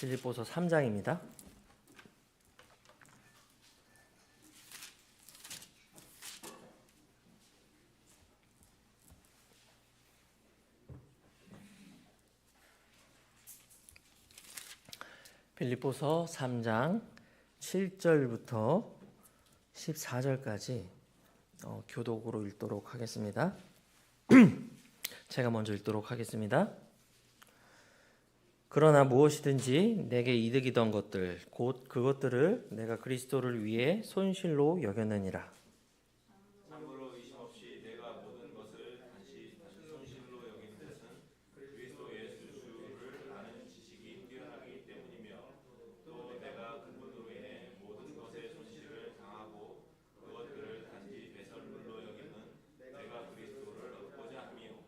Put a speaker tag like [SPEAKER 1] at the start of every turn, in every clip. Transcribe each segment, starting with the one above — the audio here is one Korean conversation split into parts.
[SPEAKER 1] 빌립보서 3장입니다. 빌립보서 3장 7절부터 14절까지 교독으로 읽도록 하겠습니다. 제가 먼저 읽도록 하겠습니다. 그러나 무엇이든지 내게 이득이던 것들 곧 그것들을 내가 그리스도를 위해 손실로 여겼느니라.
[SPEAKER 2] 참으로 의심 없이 내가 모든 것을 다시 손실로 여긴 것은 그리스도 예수 주를 아는 지식이 뛰어나기 때문이며 또 내가 그분으로 인해 모든 것의 손실을 당하고 그것들을 단지 배설물로 여기는 내가 그리스도를 얻고자 함이요.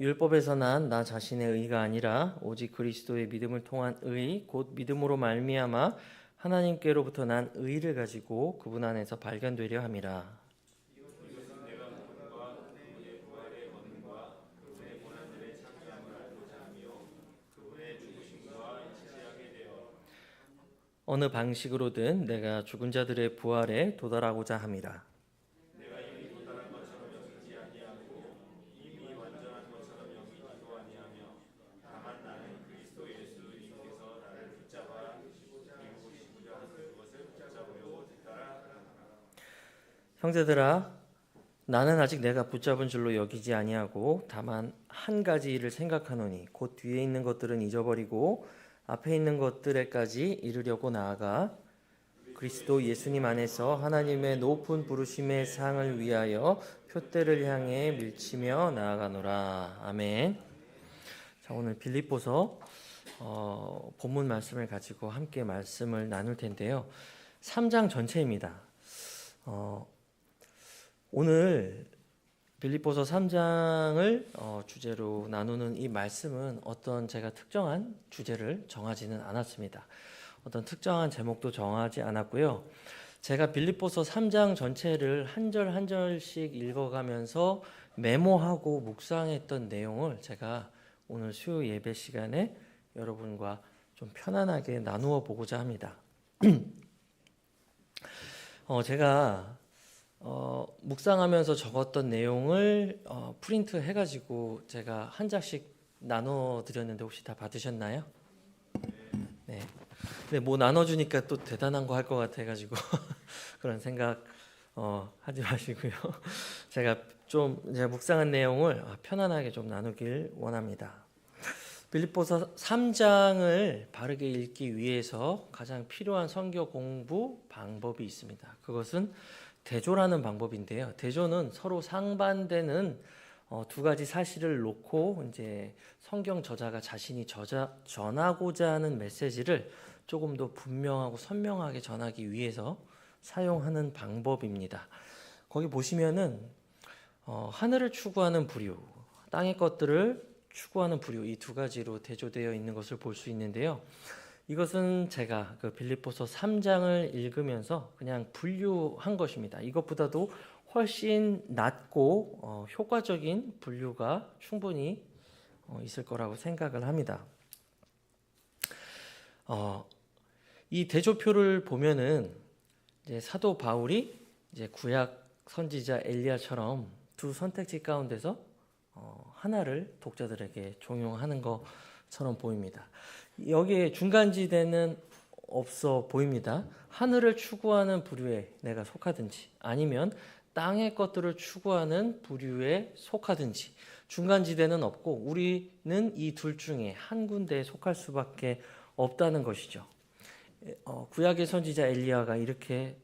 [SPEAKER 1] 율법에서 난 나 자신의 의가 아니라 오직 그리스도의 믿음을 통한 의 곧 믿음으로 말미암아 하나님께로부터 난 의를 가지고 그분 안에서 발견되려 함이라.
[SPEAKER 2] 이것은 내가 그분과 그분의 부활의 권능과 그분의 고난들의 참여함을 알고자 하며 그분의 죽으심과 지지하게 되어
[SPEAKER 1] 어느 방식으로든 내가 죽은 자들의 부활에 도달하고자 함이라.
[SPEAKER 2] 내가 이미 도달한 것처럼 여기지 아니하고 이미 완전한 것처럼 여기지도 아니하며 다만 나는 그리스도 예수님께서 나를 붙잡아 이루시고자 하는 그것을 붙잡으려고 뒤따라 나아가노라.
[SPEAKER 1] 형제들아, 나는 아직 내가 붙잡은 줄로 여기지 아니하고 다만 한 가지 일을 생각하노니 곧 뒤에 있는 것들은 잊어버리고 앞에 있는 것들에까지 이르려고 나아가 그리스도 예수님 안에서 하나님의 높은 부르심의 상을 위하여 표대를 향해 밀치며 나아가노라. 아멘. 자, 오늘 빌립보서 본문 말씀을 가지고 함께 말씀을 나눌 텐데요. 3장 전체입니다. 오늘 빌립보서 3장을 주제로 나누는 이 말씀은 어떤 제가 특정한 주제를 정하지는 않았습니다. 어떤 특정한 제목도 정하지 않았고요. 제가 빌립보서 3장 전체를 한 절 한 절씩 읽어가면서 메모하고 묵상했던 내용을 제가 오늘 수요 예배 시간에 여러분과 좀 편안하게 나누어 보고자 합니다. 제가 묵상하면서 적었던 내용을 프린트 해가지고 제가 한 장씩 나눠드렸는데 혹시 다 받으셨나요? 네. 근데 뭐 나눠주니까 또 대단한 거 할 것 같아가지고 그런 생각 하지 마시고요. 제가 묵상한 내용을 편안하게 좀 나누길 원합니다. 빌립보서 3장을 바르게 읽기 위해서 가장 필요한 성경 공부 방법이 있습니다. 그것은 대조라는 방법인데요. 대조는 서로 상반되는 두 가지 사실을 놓고 이제 성경 저자가 자신이 전하고자 하는 메시지를 조금 더 분명하고 선명하게 전하기 위해서 사용하는 방법입니다. 거기 보시면은 하늘을 추구하는 부류, 땅의 것들을 추구하는 부류, 이 두 가지로 대조되어 있는 것을 볼 수 있는데요. 이것은 제가 그 빌립보서 3장을 읽으면서 그냥 분류한 것입니다. 이것보다도 훨씬 낮고 효과적인 분류가 충분히 있을 거라고 생각을 합니다. 이 대조표를 보면은 이제 사도 바울이 이제 구약 선지자 엘리야처럼 두 선택지 가운데서 하나를 독자들에게 종용하는 것처럼 보입니다. 여기에 중간지대는 없어 보입니다. 하늘을 추구하는 부류에 내가 속하든지 아니면 땅의 것들을 추구하는 부류에 속하든지 중간지대는 없고 우리는 이 둘 중에 한 군데에 속할 수밖에 없다는 것이죠. 구약의 선지자 엘리야가 이렇게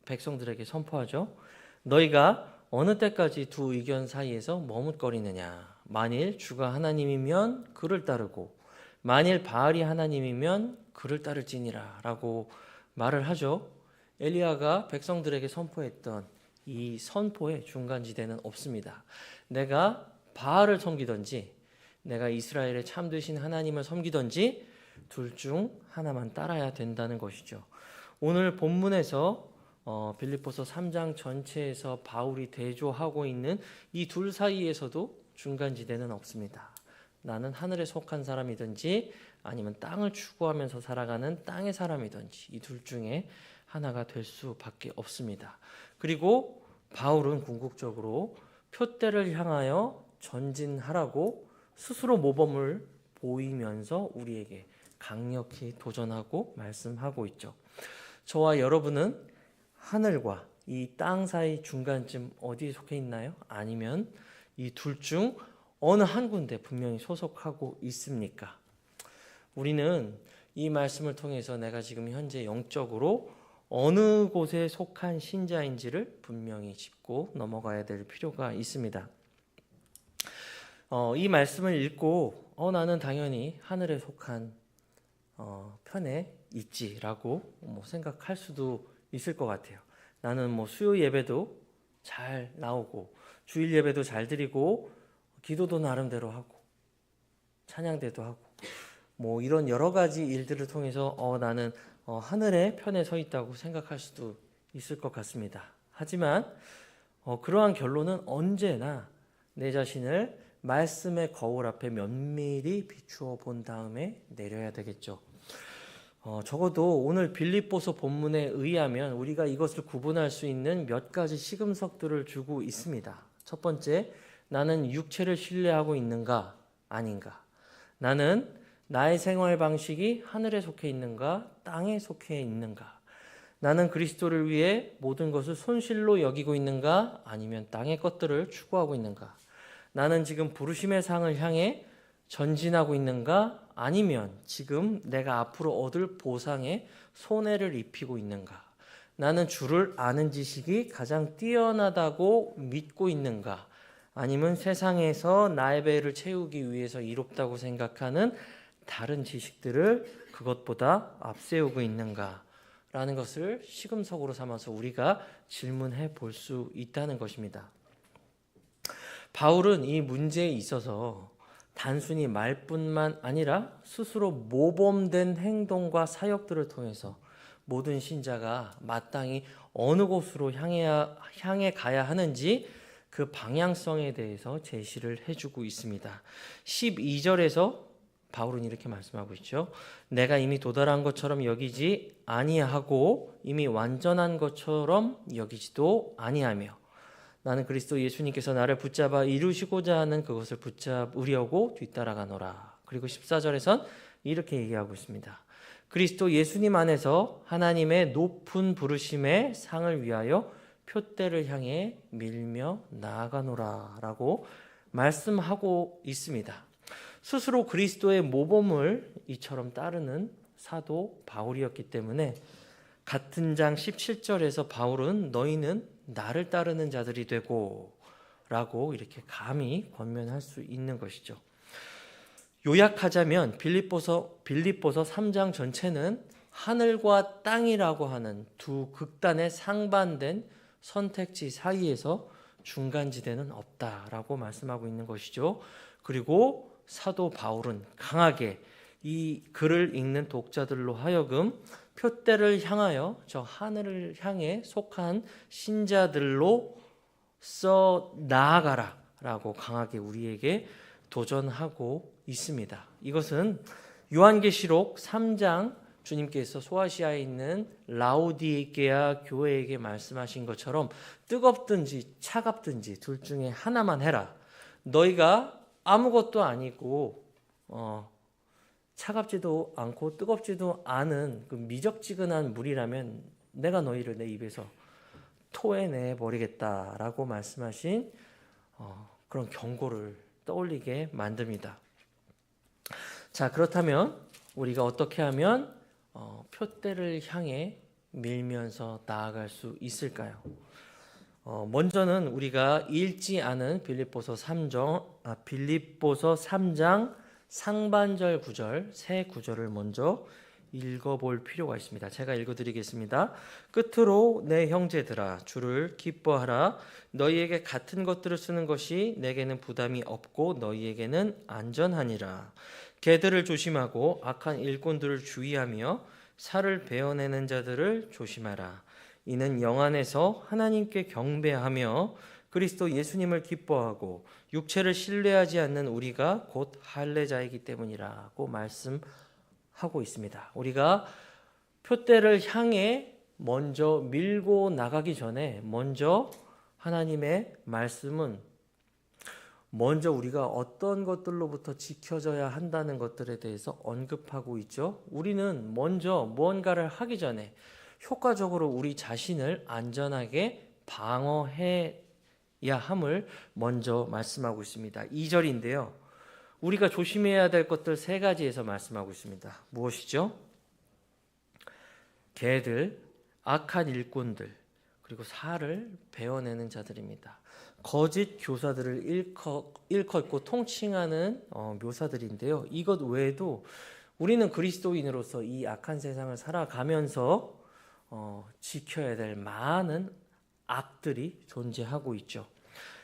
[SPEAKER 1] 백성들에게 선포하죠. 너희가 어느 때까지 두 의견 사이에서 머뭇거리느냐. 만일 주가 하나님이면 그를 따르고 만일 바알이 하나님이면 그를 따를지니라 라고 말을 하죠. 엘리야가 백성들에게 선포했던 이 선포의 중간지대는 없습니다. 내가 바알을 섬기든지 내가 이스라엘의 참되신 하나님을 섬기든지 둘 중 하나만 따라야 된다는 것이죠. 오늘 본문에서 빌립보서 3장 전체에서 바울이 대조하고 있는 이 둘 사이에서도 중간지대는 없습니다. 나는 하늘에 속한 사람이든지 아니면 땅을 추구하면서 살아가는 땅의 사람이든지 이 둘 중에 하나가 될 수밖에 없습니다. 그리고 바울은 궁극적으로 표대를 향하여 전진하라고 스스로 모범을 보이면서 우리에게 강력히 도전하고 말씀하고 있죠. 저와 여러분은 하늘과 이 땅 사이 중간쯤 어디에 속해 있나요? 아니면 이 둘 중 어느 한 군데 분명히 소속하고 있습니까? 우리는 이 말씀을 통해서 내가 지금 현재 영적으로 어느 곳에 속한 신자인지를 분명히 짚고 넘어가야 될 필요가 있습니다. 이 말씀을 읽고 나는 당연히 하늘에 속한 편에 있지라고 생각할 수도 있을 것 같아요. 나는 수요 예배도 잘 나오고 주일 예배도 잘 드리고 기도도 나름대로 하고 찬양대도 하고 이런 여러 가지 일들을 통해서 나는 하늘의 편에 서 있다고 생각할 수도 있을 것 같습니다. 하지만 그러한 결론은 언제나 내 자신을 말씀의 거울 앞에 면밀히 비추어 본 다음에 내려야 되겠죠. 적어도 오늘 빌립보서 본문에 의하면 우리가 이것을 구분할 수 있는 몇 가지 시금석들을 주고 있습니다. 첫 번째, 나는 육체를 신뢰하고 있는가 아닌가? 나는 나의 생활 방식이 하늘에 속해 있는가 땅에 속해 있는가? 나는 그리스도를 위해 모든 것을 손실로 여기고 있는가 아니면 땅의 것들을 추구하고 있는가? 나는 지금 부르심의 상을 향해 전진하고 있는가 아니면 지금 내가 앞으로 얻을 보상에 손해를 입히고 있는가? 나는 주를 아는 지식이 가장 뛰어나다고 믿고 있는가? 아니면 세상에서 나의 배를 채우기 위해서 이롭다고 생각하는 다른 지식들을 그것보다 앞세우고 있는가? 라는 것을 시금석으로 삼아서 우리가 질문해 볼 수 있다는 것입니다. 바울은 이 문제에 있어서 단순히 말뿐만 아니라 스스로 모범된 행동과 사역들을 통해서 모든 신자가 마땅히 어느 곳으로 향해 가야 하는지 그 방향성에 대해서 제시를 해주고 있습니다. 12절에서 바울은 이렇게 말씀하고 있죠. 내가 이미 도달한 것처럼 여기지 아니하고 이미 완전한 것처럼 여기지도 아니하며 나는 그리스도 예수님께서 나를 붙잡아 이루시고자 하는 그것을 붙잡으려고 뒤따라가노라. 그리고 14절에선 이렇게 얘기하고 있습니다. 그리스도 예수님 안에서 하나님의 높은 부르심의 상을 위하여 표대를 향해 밀며 나아가노라 라고 말씀하고 있습니다. 스스로 그리스도의 모범을 이처럼 따르는 사도 바울이었기 때문에 같은 장 17절에서 바울은 너희는 나를 따르는 자들이 되고 라고 이렇게 감히 권면할 수 있는 것이죠. 요약하자면 빌립보서 3장 전체는 하늘과 땅이라고 하는 두 극단의 상반된 선택지 사이에서 중간지대는 없다라고 말씀하고 있는 것이죠. 그리고 사도 바울은 강하게 이 글을 읽는 독자들로 하여금 표대를 향하여 저 하늘을 향해 속한 신자들로 써 나아가라 라고 강하게 우리에게 도전하고 있습니다. 이것은 요한계시록 3장 주님께서 소아시아에 있는 라오디게아 교회에게 말씀하신 것처럼 뜨겁든지 차갑든지 둘 중에 하나만 해라. 너희가 아무것도 아니고 차갑지도 않고 뜨겁지도 않은 그 미적지근한 물이라면 내가 너희를 내 입에서 토해내 버리겠다라고 말씀하신 그런 경고를 떠올리게 만듭니다. 자, 그렇다면 우리가 어떻게 하면 표대를 향해 밀면서 나아갈 수 있을까요? 먼저는 우리가 읽지 않은 빌립보서 3장 상반절 구절, 세 구절을 먼저 읽어볼 필요가 있습니다. 제가 읽어드리겠습니다. 끝으로 내 형제들아 주를 기뻐하라. 너희에게 같은 것들을 쓰는 것이 내게는 부담이 없고 너희에게는 안전하니라. 개들을 조심하고 악한 일꾼들을 주의하며 살을 베어내는 자들을 조심하라. 이는 영 안에서 하나님께 경배하며 그리스도 예수님을 기뻐하고 육체를 신뢰하지 않는 우리가 곧 할례자이기 때문이라고 말씀하고 있습니다. 우리가 표대를 향해 먼저 밀고 나가기 전에 먼저 하나님의 말씀은 먼저 우리가 어떤 것들로부터 지켜져야 한다는 것들에 대해서 언급하고 있죠. 우리는 먼저 무언가를 하기 전에 효과적으로 우리 자신을 안전하게 방어해야 함을 먼저 말씀하고 있습니다. 2절인데요. 우리가 조심해야 될 것들 세 가지에서 말씀하고 있습니다. 무엇이죠? 개들, 악한 일꾼들, 그리고 살을 베어내는 자들입니다. 거짓 교사들을 일컫고 통칭하는 묘사들인데요. 이것 외에도 우리는 그리스도인으로서 이 악한 세상을 살아가면서 지켜야 될 많은 악들이 존재하고 있죠.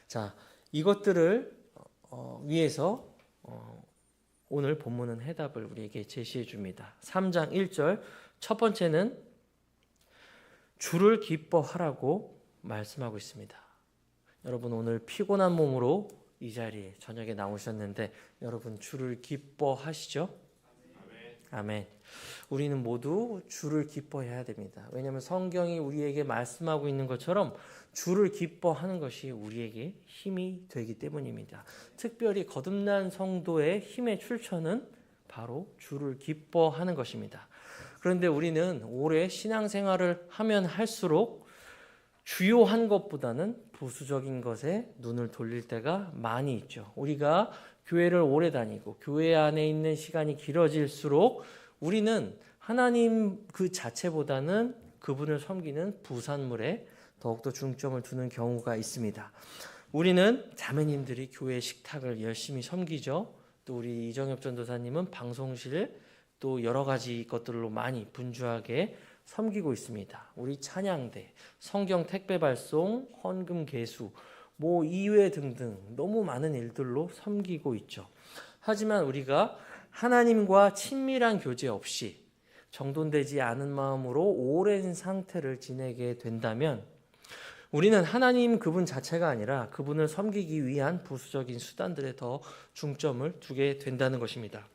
[SPEAKER 1] 자, 이것들을 위해서 오늘 본문은 해답을 우리에게 제시해 줍니다. 3장 1절 첫 번째는 주를 기뻐하라고 말씀하고 있습니다. 여러분 오늘 피곤한 몸으로 이 자리에 저녁에 나오셨는데 여러분 주를 기뻐하시죠? 아멘. 우리는 모두 주를 기뻐해야 됩니다. 왜냐하면 성경이 우리에게 말씀하고 있는 것처럼 주를 기뻐하는 것이 우리에게 힘이 되기 때문입니다. 특별히 거듭난 성도의 힘의 출처는 바로 주를 기뻐하는 것입니다. 그런데 우리는 오래 신앙생활을 하면 할수록 주요한 것보다는 부수적인 것에 눈을 돌릴 때가 많이 있죠. 우리가 교회를 오래 다니고 교회 안에 있는 시간이 길어질수록 우리는 하나님 그 자체보다는 그분을 섬기는 부산물에 더욱더 중점을 두는 경우가 있습니다. 우리는 자매님들이 교회 식탁을 열심히 섬기죠. 또 우리 이정엽 전도사님은 방송실 또 여러 가지 것들로 많이 분주하게 섬기고 있습니다. 우리 찬양대, 성경 택배 발송, 헌금 개수, 이외 등등 너무 많은 일들로 섬기고 있죠. 하지만 우리가 하나님과 친밀한 교제 없이 정돈되지 않은 마음으로 오랜 상태를 지내게 된다면 우리는 하나님 그분 자체가 아니라 그분을 섬기기 위한 부수적인 수단들에 더 중점을 두게 된다는 것입니다.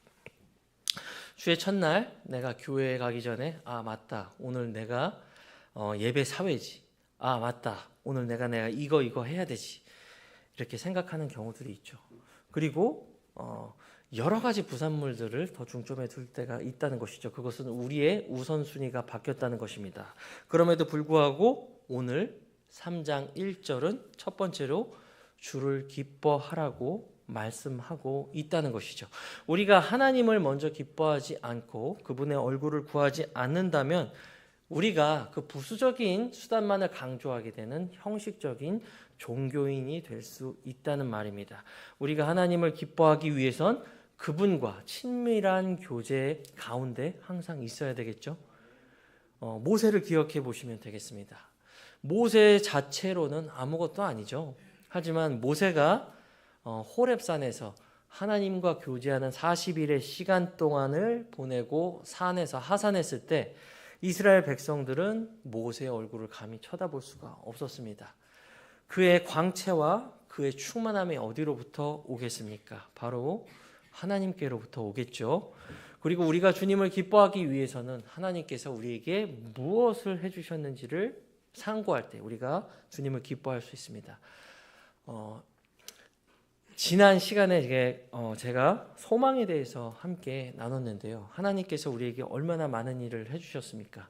[SPEAKER 1] 주의 첫날 내가 교회에 가기 전에 맞다 오늘 내가 예배 사회지 맞다 오늘 내가 이거 해야 되지 이렇게 생각하는 경우들이 있죠. 그리고 여러 가지 부산물들을 더 중점에 둘 때가 있다는 것이죠. 그것은 우리의 우선순위가 바뀌었다는 것입니다. 그럼에도 불구하고 오늘 3장 1절은 첫 번째로 주를 기뻐하라고 말씀하고 있다는 것이죠. 우리가 하나님을 먼저 기뻐하지 않고 그분의 얼굴을 구하지 않는다면 우리가 그 부수적인 수단만을 강조하게 되는 형식적인 종교인이 될 수 있다는 말입니다. 우리가 하나님을 기뻐하기 위해선 그분과 친밀한 교제 가운데 항상 있어야 되겠죠. 모세를 기억해 보시면 되겠습니다. 모세 자체로는 아무것도 아니죠. 하지만 모세가 호렙산에서 하나님과 교제하는 40일의 시간 동안을 보내고 산에서 하산했을 때 이스라엘 백성들은 모세의 얼굴을 감히 쳐다볼 수가 없었습니다. 그의 광채와 그의 충만함이 어디로부터 오겠습니까? 바로 하나님께로부터 오겠죠. 그리고 우리가 주님을 기뻐하기 위해서는 하나님께서 우리에게 무엇을 해주셨는지를 상고할 때 우리가 주님을 기뻐할 수 있습니다. 지난 시간에 제가 소망에 대해서 함께 나눴는데요. 하나님께서 우리에게 얼마나 많은 일을 해주셨습니까?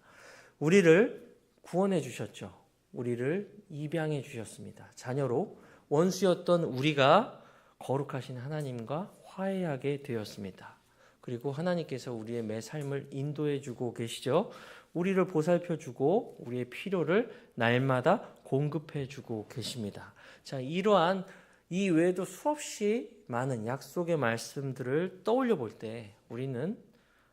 [SPEAKER 1] 우리를 구원해 주셨죠. 우리를 입양해 주셨습니다. 자녀로 원수였던 우리가 거룩하신 하나님과 화해하게 되었습니다. 그리고 하나님께서 우리의 매 삶을 인도해 주고 계시죠. 우리를 보살펴 주고 우리의 필요를 날마다 공급해 주고 계십니다. 자, 이러한 이 외에도 수없이 많은 약속의 말씀들을 떠올려 볼 때 우리는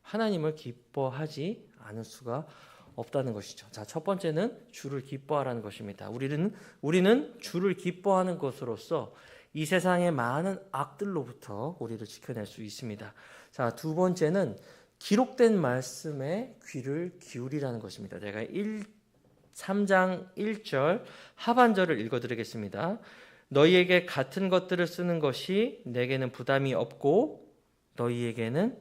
[SPEAKER 1] 하나님을 기뻐하지 않을 수가 없다는 것이죠. 자, 첫 번째는 주를 기뻐하라는 것입니다. 우리는 주를 기뻐하는 것으로서 이 세상의 많은 악들로부터 우리를 지켜낼 수 있습니다. 자, 두 번째는 기록된 말씀에 귀를 기울이라는 것입니다. 제가 3장 1절 하반절을 읽어드리겠습니다. 너희에게 같은 것들을 쓰는 것이 내게는 부담이 없고 너희에게는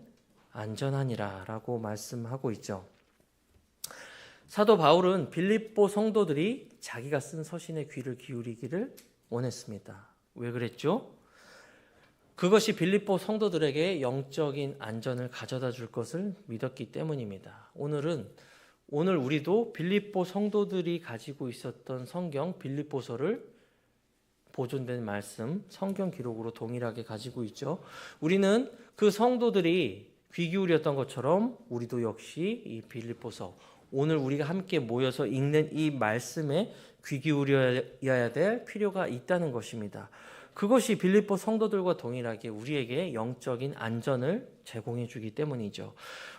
[SPEAKER 1] 안전하니라 라고 말씀하고 있죠. 사도 바울은 빌립보 성도들이 자기가 쓴 서신에 귀를 기울이기를 원했습니다. 왜 그랬죠? 그것이 빌립보 성도들에게 영적인 안전을 가져다 줄 것을 믿었기 때문입니다. 오늘 우리도 빌립보 성도들이 가지고 있었던 성경 빌립보서를 보존된 말씀, 성경 기록으로 동일하게 가지고 있죠. 우리는 그 성도들이 귀 기울였던 것처럼 우리도 역시 이 빌립보서, 오늘 우리가 함께 모여서 읽는 이 말씀에 귀 기울여야 될 필요가 있다는 것입니다. 그것이 빌립보 성도들과 동일하게 우리에게 영적인 안전을 제공해 주기 때문이죠.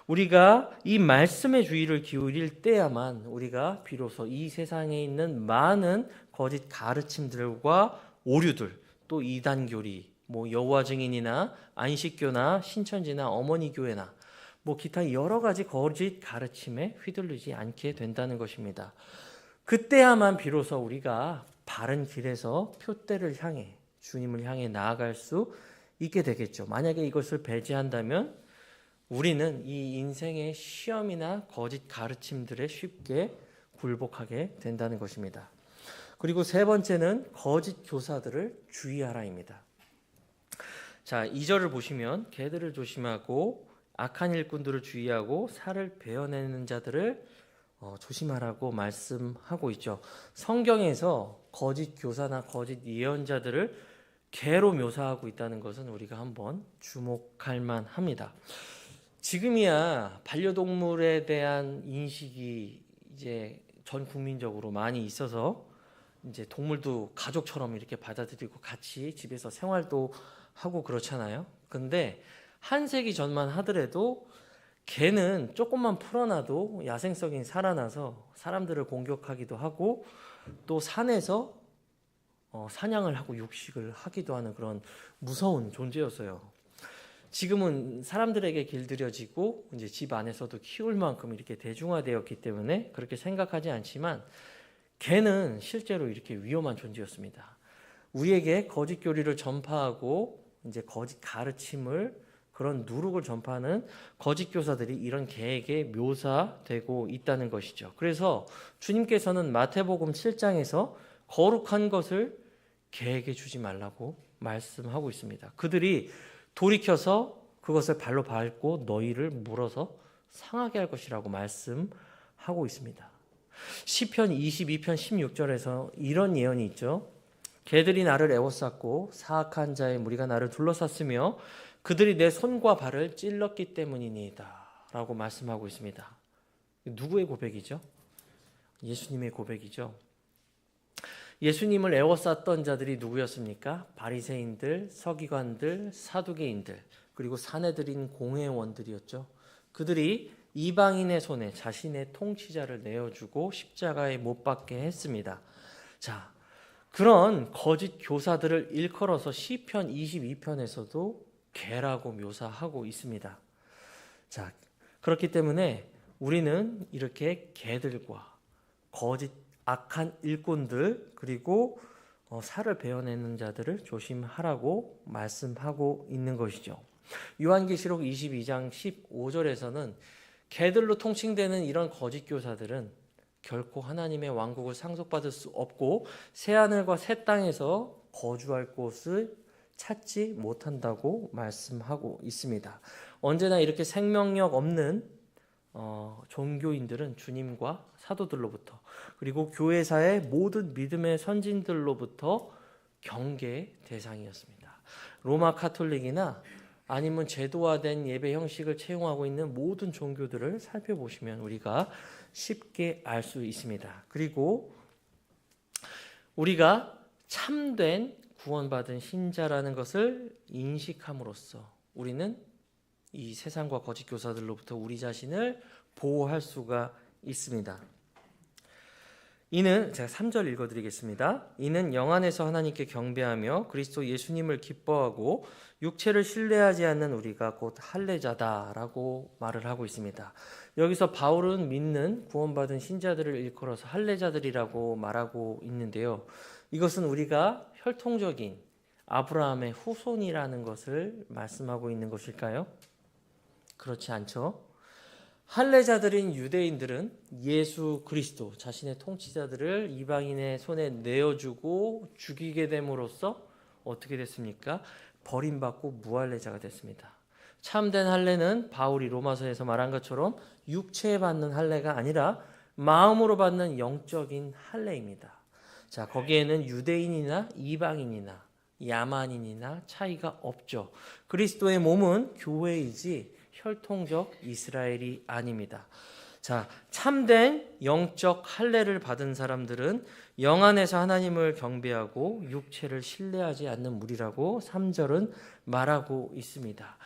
[SPEAKER 1] 우리가 이 말씀에 주의를 기울일 때야만 우리가 비로소 이 세상에 있는 많은 거짓 가르침들과 오류들, 또 이단교리, 여호와 증인이나 안식교나 신천지나 어머니 교회나 기타 여러 가지 거짓 가르침에 휘둘리지 않게 된다는 것입니다. 그때야만 비로소 우리가 바른 길에서 표대를 향해 주님을 향해 나아갈 수 있게 되겠죠. 만약에 이것을 배제한다면 우리는 이 인생의 시험이나 거짓 가르침들에 쉽게 굴복하게 된다는 것입니다. 그리고 세 번째는 거짓 교사들을 주의하라입니다. 자, 2절을 보시면 개들을 조심하고 악한 일꾼들을 주의하고 살을 베어내는 자들을 조심하라고 말씀하고 있죠. 성경에서 거짓 교사나 거짓 예언자들을 개로 묘사하고 있다는 것은 우리가 한번 주목할 만합니다. 지금이야 반려동물에 대한 인식이 이제 전 국민적으로 많이 있어서 이제 동물도 가족처럼 이렇게 받아들이고 같이 집에서 생활도 하고 그렇잖아요. 근데 한 세기 전만 하더라도 개는 조금만 풀어놔도 야생성이 살아나서 사람들을 공격하기도 하고 또 산에서 사냥을 하고 육식을 하기도 하는 그런 무서운 존재였어요. 지금은 사람들에게 길들여지고 이제 집 안에서도 키울 만큼 이렇게 대중화되었기 때문에 그렇게 생각하지 않지만 개는 실제로 이렇게 위험한 존재였습니다. 우리에게 거짓 교리를 전파하고 이제 거짓 가르침을 그런 누룩을 전파하는 거짓 교사들이 이런 개에게 묘사되고 있다는 것이죠. 그래서 주님께서는 마태복음 7장에서 거룩한 것을 개에게 주지 말라고 말씀하고 있습니다. 그들이 돌이켜서 그것을 발로 밟고 너희를 물어서 상하게 할 것이라고 말씀하고 있습니다. 시편 22편 16절에서 이런 예언이 있죠. 개들이 나를 에워쌌고 사악한 자의 무리가 나를 둘러쌌으며 그들이 내 손과 발을 찔렀기 때문이니이다 라고 말씀하고 있습니다. 누구의 고백이죠? 예수님의 고백이죠. 예수님을 에워쌌던 자들이 누구였습니까? 바리새인들, 서기관들, 사두개인들, 그리고 사내들인 공회원들이었죠. 그들이 이방인의 손에 자신의 통치자를 내어주고 십자가에 못 박게 했습니다. 자, 그런 거짓 교사들을 일컬어서 시편 22편에서도 개라고 묘사하고 있습니다. 자, 그렇기 때문에 우리는 이렇게 개들과 거짓 악한 일꾼들 그리고 살을 베어내는 자들을 조심하라고 말씀하고 있는 것이죠. 요한계시록 22장 15절에서는 개들로 통칭되는 이런 거짓 교사들은 결코 하나님의 왕국을 상속받을 수 없고 새하늘과 새 땅에서 거주할 곳을 찾지 못한다고 말씀하고 있습니다. 언제나 이렇게 생명력 없는 종교인들은 주님과 사도들로부터 그리고 교회사의 모든 믿음의 선진들로부터 경계의 대상이었습니다. 로마 카톨릭이나 아니면 제도화된 예배 형식을 채용하고 있는 모든 종교들을 살펴보시면 우리가 쉽게 알 수 있습니다. 그리고 우리가 참된 구원받은 신자라는 것을 인식함으로써 우리는 이 세상과 거짓 교사들로부터 우리 자신을 보호할 수가 있습니다. 이는 제가 3절 읽어드리겠습니다. 이는 영 안에서 하나님께 경배하며 그리스도 예수님을 기뻐하고 육체를 신뢰하지 않는 우리가 곧 할례자다라고 말을 하고 있습니다. 여기서 바울은 믿는 구원받은 신자들을 일컬어서 할례자들이라고 말하고 있는데요. 이것은 우리가 혈통적인 아브라함의 후손이라는 것을 말씀하고 있는 것일까요? 그렇지 않죠. 할례자들인 유대인들은 예수 그리스도 자신의 통치자들을 이방인의 손에 내어주고 죽이게 됨으로써 어떻게 됐습니까? 버림받고 무할례자가 됐습니다. 참된 할례는 바울이 로마서에서 말한 것처럼 육체에 받는 할례가 아니라 마음으로 받는 영적인 할례입니다. 자, 거기에는 유대인이나 이방인이나 야만인이나 차이가 없죠. 그리스도의 몸은 교회이지 혈통적 이스라엘이 아닙니다. 자, 참된 영적 할례를 받은 사람들은 영 안에서 하나님을 경배하고 육체를 신뢰하지 않는 무리라고 3절은 말하고 있습니다.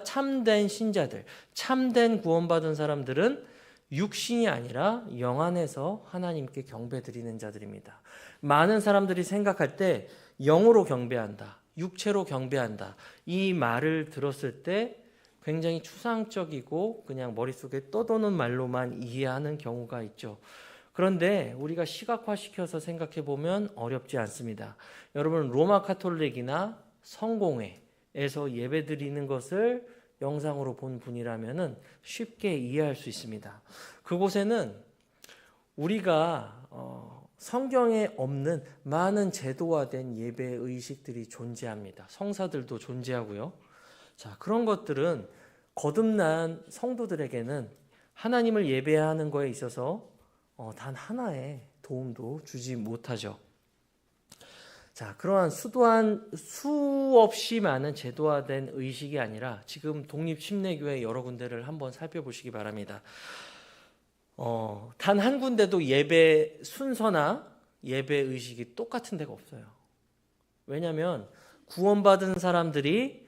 [SPEAKER 1] 참된 신자들, 참된 구원받은 사람들은 육신이 아니라 영 안에서 하나님께 경배드리는 자들입니다. 많은 사람들이 생각할 때 영으로 경배한다, 육체로 경배한다, 이 말을 들었을 때 굉장히 추상적이고 그냥 머릿속에 떠도는 말로만 이해하는 경우가 있죠. 그런데 우리가 시각화시켜서 생각해 보면 어렵지 않습니다. 여러분, 로마 카톨릭이나 성공회에서 예배드리는 것을 영상으로 본 분이라면 쉽게 이해할 수 있습니다. 그곳에는 우리가 성경에 없는 많은 제도화된 예배 의식들이 존재합니다. 성사들도 존재하고요. 자, 그런 것들은 거듭난 성도들에게는 하나님을 예배하는 거에 있어서 단 하나의 도움도 주지 못하죠. 자, 그러한 수없이 많은 제도화된 의식이 아니라 지금 독립침례교회 여러 군데를 한번 살펴보시기 바랍니다. 단 한 군데도 예배 순서나 예배 의식이 똑같은 데가 없어요. 왜냐하면 구원받은 사람들이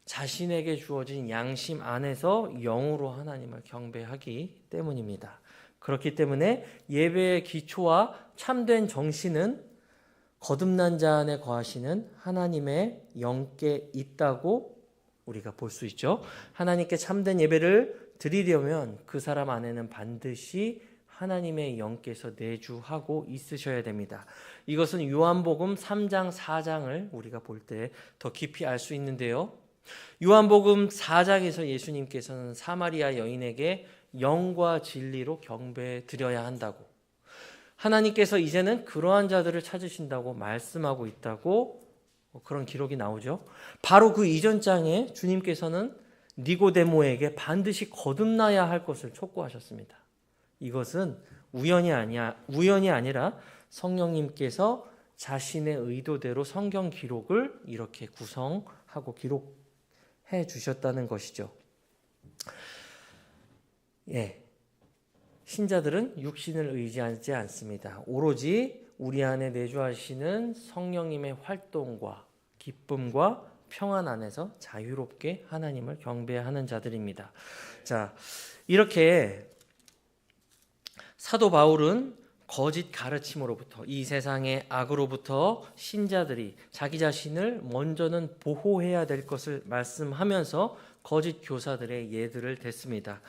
[SPEAKER 1] 자신에게 주어진 양심 안에서 영으로 하나님을 경배하기 때문입니다. 그렇기 때문에 예배의 기초와 참된 정신은 거듭난 자 안에 거하시는 하나님의 영께 있다고 우리가 볼 수 있죠. 하나님께 참된 예배를 드리려면 그 사람 안에는 반드시 하나님의 영께서 내주하고 있으셔야 됩니다. 이것은 요한복음 3장 4장을 우리가 볼 때 더 깊이 알 수 있는데요. 요한복음 4장에서 예수님께서는 사마리아 여인에게 영과 진리로 경배 드려야 한다고, 하나님께서 이제는 그러한 자들을 찾으신다고 말씀하고 있다고 그런 기록이 나오죠. 바로 그 이전 장에 주님께서는 니고데모에게 반드시 거듭나야 할 것을 촉구하셨습니다. 이것은 우연이 아니라 성령님께서 자신의 의도대로 성경 기록을 이렇게 구성하고 기록해 주셨다는 것이죠. 예. 신자들은 육신을 의지하지 않습니다. 오로지 우리 안에 내주하시는 성령님의 활동과 기쁨과 평안 안에서 자유롭게 하나님을 경배하는 자들입니다. 자, 이렇게 사도 바울은 거짓 가르침으로부터, 이 세상의 악으로부터 신자들이 자기 자신을 먼저는 보호해야 될 것을 말씀하면서 거짓 교사들의 예들을 댔습니다.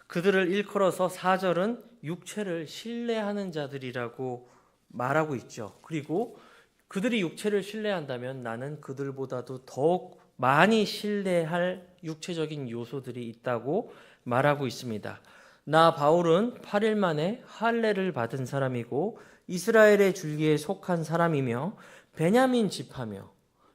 [SPEAKER 1] 그들을 일컬어서 4절은 육체를 신뢰하는 자들이라고 말하고 있죠. 그리고 그들이 육체를 신뢰한다면 나는 그들보다도 더욱 많이 신뢰할 육체적인 요소들이 있다고 말하고 있습니다. 나 바울은 8일 만에 할례를 받은 사람이고 이스라엘의 줄기에 속한 사람이며 베냐민 지파며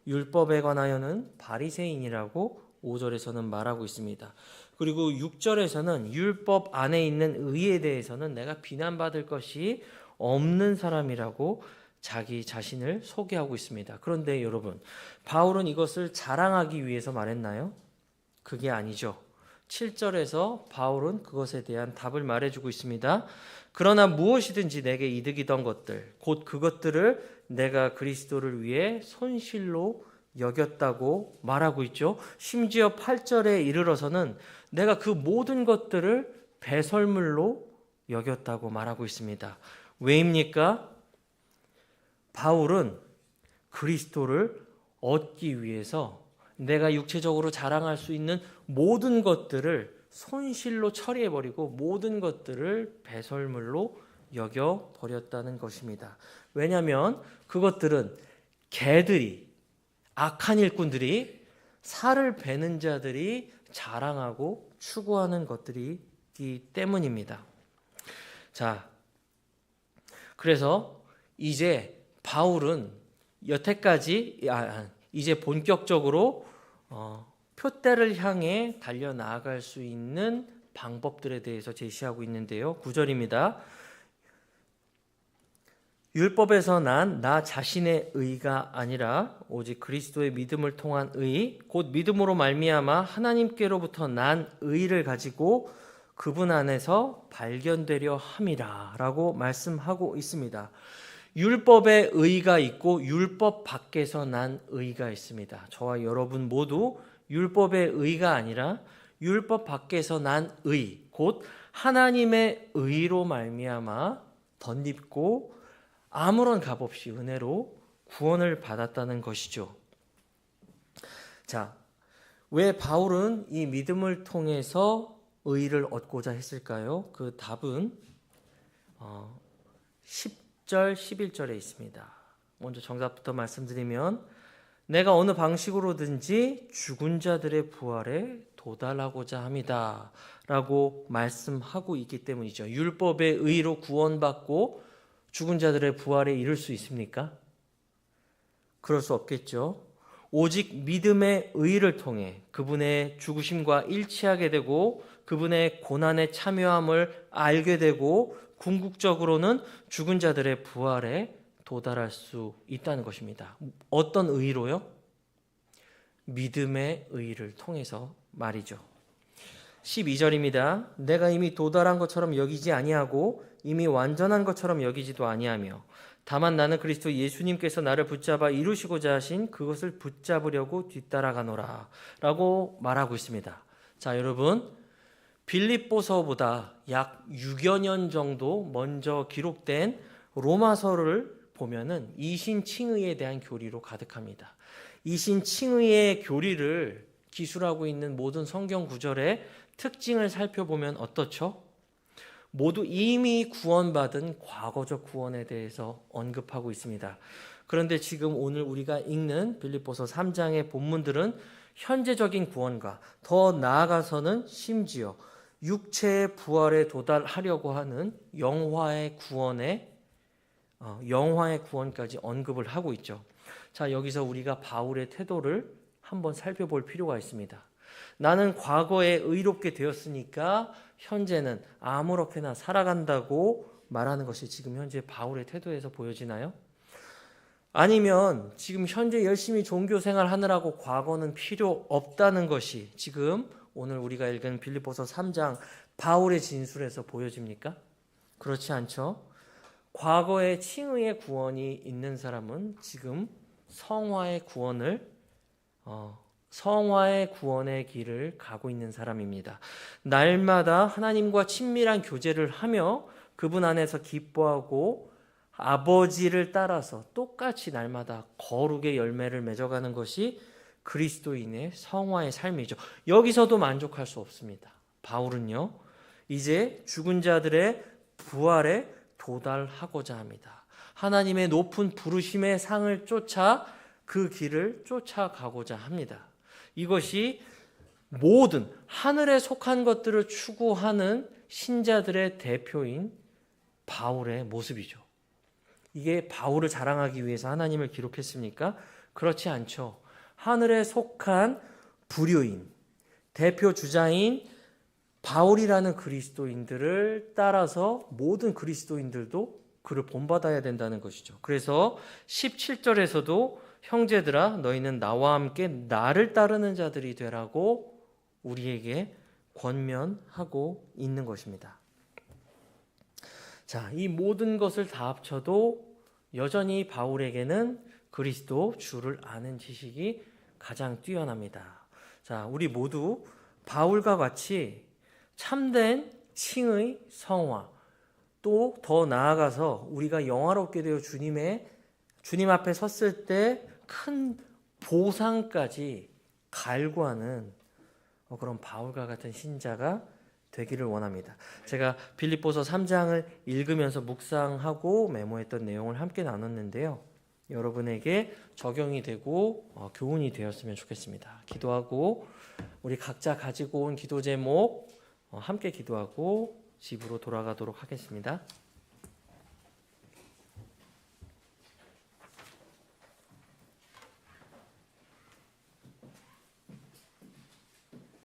[SPEAKER 1] 율법에 관하여는 바리새인이라고 5절에서는 말하고 있습니다. 그리고 6절에서는 율법 안에 있는 의에 대해서는 내가 비난받을 것이 없는 사람이라고 자기 자신을 소개하고 있습니다. 그런데 여러분, 바울은 이것을 자랑하기 위해서 말했나요? 그게 아니죠. 7절에서 바울은 그것에 대한 답을 말해주고 있습니다. 그러나 무엇이든지 내게 이득이던 것들, 곧 그것들을 내가 그리스도를 위해 손실로 여겼다고 말하고 있죠. 심지어 8절에 이르러서는 내가 그 모든 것들을 배설물로 여겼다고 말하고 있습니다. 왜입니까? 바울은 그리스도를 얻기 위해서 내가 육체적으로 자랑할 수 있는 모든 것들을 손실로 처리해버리고 모든 것들을 배설물로 여겨버렸다는 것입니다. 왜냐하면 그것들은 개들이, 악한 일꾼들이, 살을 베는 자들이 자랑하고 추구하는 것들이기 때문입니다. 자, 그래서 이제 바울은 여태까지 이제 본격적으로 표대를 향해 달려나아갈 수 있는 방법들에 대해서 제시하고 있는데요. 9절입니다. 율법에서 난 나 자신의 의가 아니라 오직 그리스도의 믿음을 통한 의, 곧 믿음으로 말미암아 하나님께로부터 난 의를 가지고 그분 안에서 발견되려 함이라 라고 말씀하고 있습니다. 율법의 의가 있고 율법 밖에서 난 의가 있습니다. 저와 여러분 모두 율법의 의가 아니라 율법 밖에서 난 의, 곧 하나님의 의로 말미암아 덧입고 아무런 값 없이 은혜로 구원을 받았다는 것이죠. 자, 왜 바울은 이 믿음을 통해서 의를 얻고자 했을까요? 그 답은 10절, 11절에 있습니다. 먼저 정답부터 말씀드리면 내가 어느 방식으로든지 죽은 자들의 부활에 도달하고자 합니다 라고 말씀하고 있기 때문이죠. 율법의 의로 구원받고 죽은 자들의 부활에 이를 수 있습니까? 그럴 수 없겠죠. 오직 믿음의 의를 통해 그분의 죽으심과 일치하게 되고 그분의 고난에 참여함을 알게 되고 궁극적으로는 죽은 자들의 부활에 도달할 수 있다는 것입니다. 어떤 의로요? 믿음의 의를 통해서 말이죠. 12절입니다. 내가 이미 도달한 것처럼 여기지 아니하고 이미 완전한 것처럼 여기지도 아니하며 다만 나는 그리스도 예수님께서 나를 붙잡아 이루시고자 하신 그것을 붙잡으려고 뒤따라가노라 라고 말하고 있습니다. 자, 여러분, 빌립보서보다 약 6여 년 정도 먼저 기록된 로마서를 보면은 이신칭의에 대한 교리로 가득합니다. 이신칭의의 교리를 기술하고 있는 모든 성경 구절의 특징을 살펴보면 어떻죠? 모두 이미 구원받은 과거적 구원에 대해서 언급하고 있습니다. 그런데 지금 오늘 우리가 읽는 빌립보서 3장의 본문들은 현재적인 구원과 더 나아가서는 심지어 육체의 부활에 도달하려고 하는 영화의 구원까지 언급을 하고 있죠. 자, 여기서 우리가 바울의 태도를 한번 살펴볼 필요가 있습니다. 나는 과거에 의롭게 되었으니까 현재는 아무렇게나 살아간다고 말하는 것이 지금 현재 바울의 태도에서 보여지나요? 아니면 지금 현재 열심히 종교생활 하느라고 과거는 필요 없다는 것이 지금 오늘 우리가 읽은 빌립보서 3장 바울의 진술에서 보여집니까? 그렇지 않죠. 과거에 칭의의 구원이 있는 사람은 지금 성화의 구원의 길을 가고 있는 사람입니다. 날마다 하나님과 친밀한 교제를 하며 그분 안에서 기뻐하고 아버지를 따라서 똑같이 날마다 거룩의 열매를 맺어가는 것이 그리스도인의 성화의 삶이죠. 여기서도 만족할 수 없습니다. 바울은요, 이제 죽은 자들의 부활에 도달하고자 합니다. 하나님의 높은 부르심의 상을 쫓아 그 길을 쫓아가고자 합니다. 이것이 모든 하늘에 속한 것들을 추구하는 신자들의 대표인 바울의 모습이죠. 이게 바울을 자랑하기 위해서 하나님을 기록했습니까? 그렇지 않죠. 하늘에 속한 부류인, 대표 주자인 바울이라는 그리스도인들을 따라서 모든 그리스도인들도 그를 본받아야 된다는 것이죠. 그래서 17절에서도 형제들아 너희는 나와 함께 나를 따르는 자들이 되라고 우리에게 권면하고 있는 것입니다. 자, 이 모든 것을 다 합쳐도 여전히 바울에게는 그리스도 주를 아는 지식이 가장 뛰어납니다. 자, 우리 모두 바울과 같이 참된 칭의, 성화, 또 더 나아가서 우리가 영화롭게 되어 주님 앞에 섰을 때 큰 보상까지 갈구하는 그런 바울과 같은 신자가 되기를 원합니다. 제가 빌립보서 3장을 읽으면서 묵상하고 메모했던 내용을 함께 나눴는데요. 여러분에게 적용이 되고 교훈이 되었으면 좋겠습니다. 기도하고 우리 각자 가지고 온 기도 제목 함께 기도하고 집으로 돌아가도록 하겠습니다.